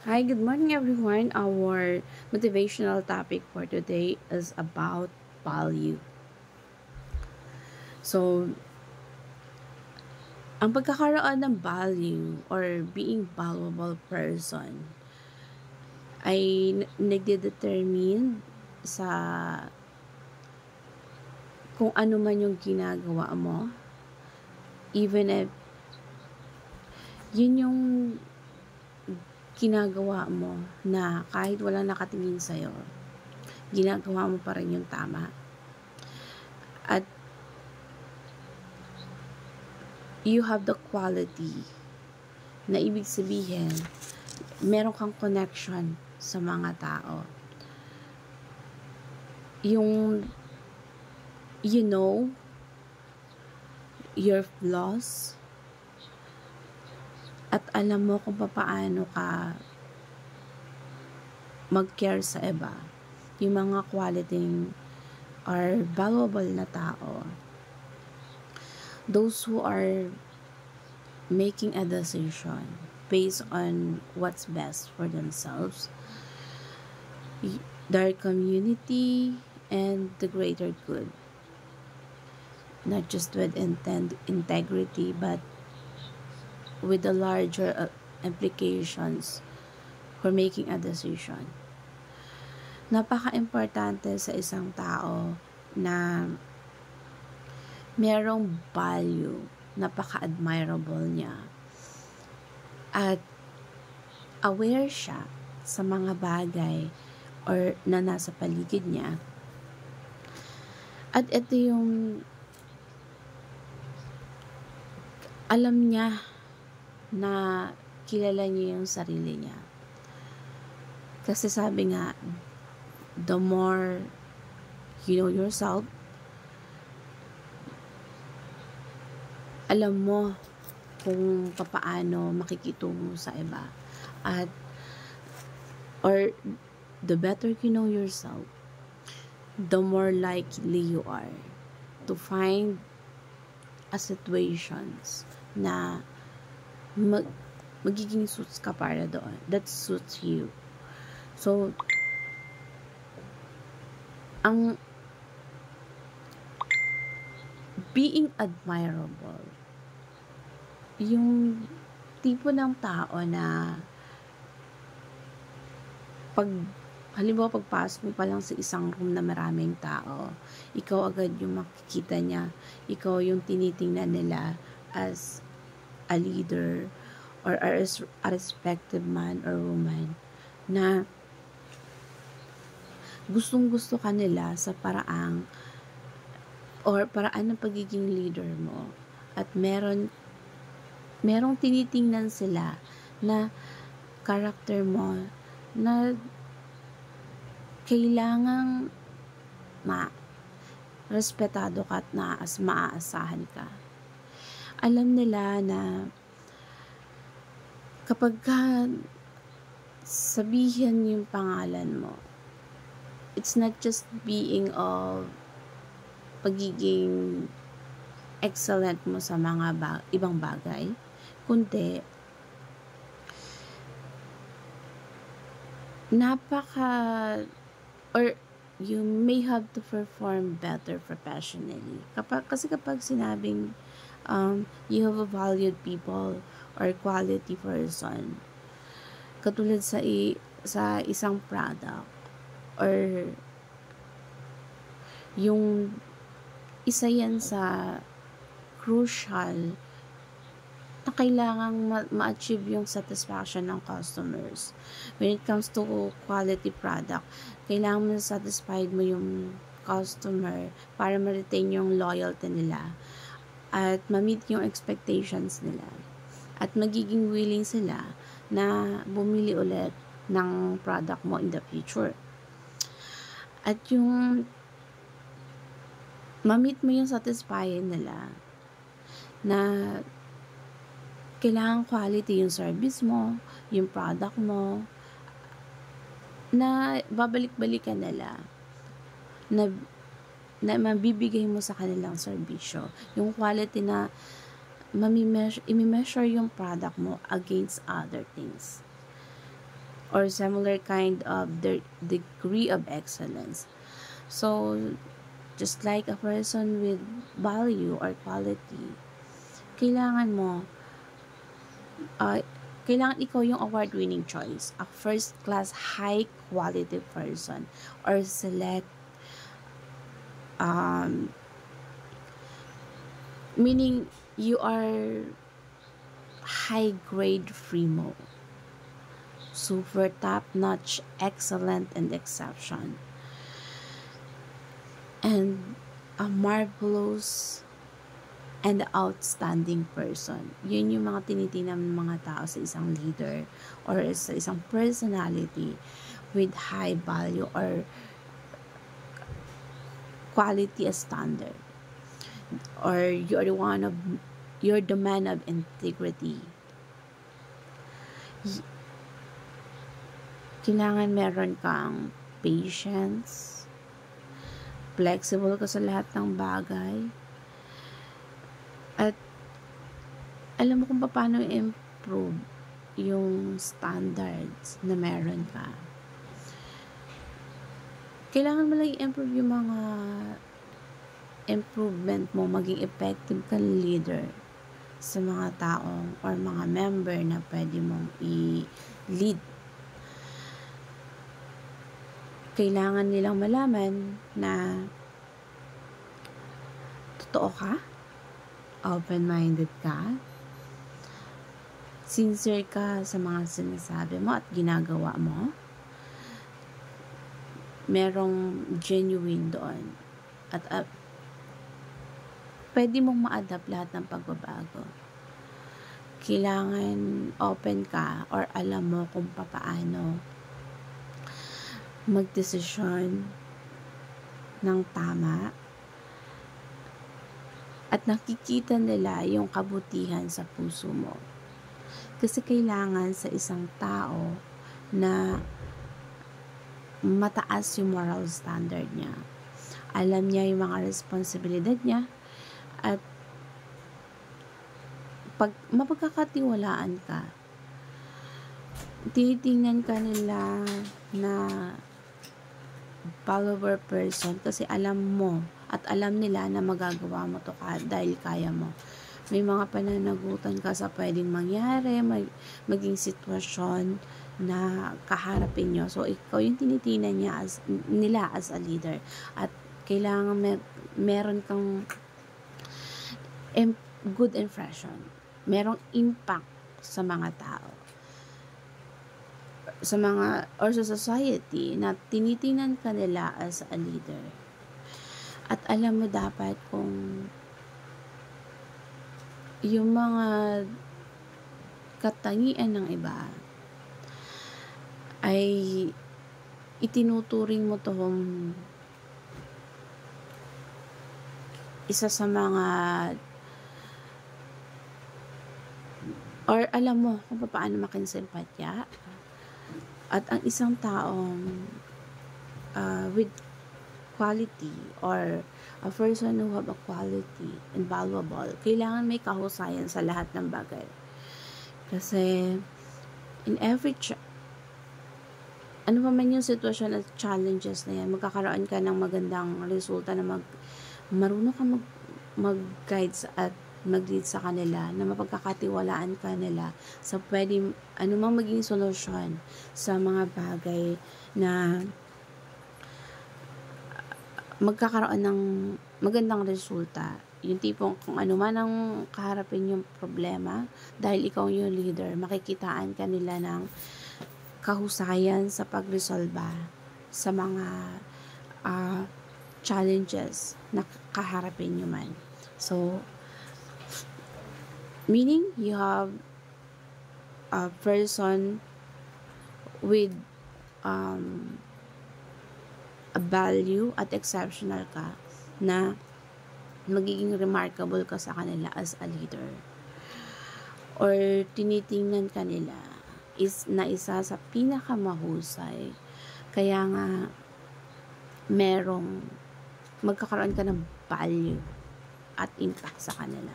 Hi, good morning everyone. Our motivational topic for today is about value. So, ang pagkakaroon ng value or being valuable person ay nagdedetermine sa kung ano man yung ginagawa mo, even if yun yung ginagawa mo na kahit walang nakatingin sa'yo, ginagawa mo pa rin yung tama. At you have the quality na ibig sabihin, meron kang connection sa mga tao. Yung, you know, your flaws, at alam mo kung paano ka mag-care sa iba. Yung mga quality are valuable na tao. Those who are making a decision based on what's best for themselves, their community, and the greater good. Not just with integrity, but with the larger implications for making a decision. Napaka-importante sa isang tao na merong value, napaka-admirable niya, at aware siya sa mga bagay or na nasa paligid niya. At ito yung alam niya na kilala niya yung sarili niya. Kasi sabi nga, the more you know yourself, alam mo kung paano makikitungo sa iba. At or the better you know yourself, the more likely you are to find a situations na magiging suits ka para doon. That suits you. So, ang being admirable, yung tipo ng tao na halimbawa pagpasok mo pa lang sa isang room na maraming tao, ikaw agad yung makikita niya, ikaw yung tinitingnan nila as a leader or a respected man or woman na gustong-gusto ka nila sa paraan ng pagiging leader mo. At merong tinitingnan sila na character mo na kailangang respetado ka at maaasahan ka. Alam nila na kapag sabihin yung pangalan mo, it's not just being of pagiging excellent mo sa mga ibang bagay, kundi or you may have to perform better professionally. Kasi kapag sinabing you have a valued people or quality person, katulad sa isang product, or yung isa yan sa crucial na kailangang ma-achieve yung satisfaction ng customers. When it comes to quality product, kailangan mo satisfied mo yung customer para ma-retain yung loyalty nila at ma-meet yung expectations nila. At magiging willing sila na bumili ulit ng product mo in the future. At yung ma-meet mo yung satisfying nila na kailangan quality yung service mo, yung product mo, na babalik-balikan nila, na mabibigay mo sa kanilang serbisyo. Yung quality na i-measure yung product mo against other things. or similar kind of degree of excellence. So, just like a person with value or quality, kailangan mo, uh, kailangan ikaw yung award-winning choice, a first-class, high-quality person, or select, meaning you are high-grade primo, super top-notch, excellent, and exception, and a marvelous and outstanding person. Yun yung mga tinitingnan ng mga tao sa isang leader or sa isang personality with high value or quality as standard. Or you're the man of integrity. Kailangan meron kang patience, flexible ka sa lahat ng bagay, at alam mo kung paano improve yung standards na meron ka. Kailangan mo lang i-improve yung mga improvement mo, maging effective kang leader sa mga taong or mga member na pwede mong i-lead. Kailangan nilang malaman na totoo ka, open-minded ka, sincere ka sa mga sinasabi mo at ginagawa mo, merong genuine doon, at pwede mong ma-adapt lahat ng pagbabago. Kailangan open ka or alam mo kung paano magdesisyon ng tama, at nakikita nila yung kabutihan sa puso mo. Kasi kailangan sa isang tao na mataas yung moral standard niya. Alam niya yung mga responsibilidad niya, at pag mapagkakatiwalaan ka, tinitingnan ka nila na follower person kasi alam mo at alam nila na magagawa mo to dahil kaya mo. May mga pananagutan ka sa pwedeng mangyari, maging sitwasyon na kaharapin nyo. So, ikaw yung tinitingnan nila as a leader. At kailangan meron kang good impression. Merong impact sa mga tao. Sa mga, or sa society, na tinitingnan ka nila as a leader. At alam mo dapat kung yung mga katangian ng iba ay itinuturing mo tong isa sa mga, or alam mo kung paano makinsimpatya, at ang isang taong with quality or a person who have a quality and valuable, kailangan may kahusayan sa lahat ng bagay. Kasi in every ano pa man yung sitwasyon at challenges na yan, magkakaroon ka ng magandang resulta na marunong ka mag-guide at mag-lead sa kanila, na mapagkakatiwalaan ka nila sa pwedeng anumang maging solusyon sa mga bagay na magkakaroon ng magandang resulta. Yung tipong kung ano man ang kaharapin yung problema, dahil ikaw yung leader, makikitaan ka nila ng kahusayan sa pagresolba sa mga challenges na kaharapin nyo man. So, meaning you have a person with a value at exceptional ka, na magiging remarkable ka sa kanila as a leader, or tinitingnan ka nila na isa sa pinakamahusay, kaya nga magkakaroon ka ng value at impact sa kanila.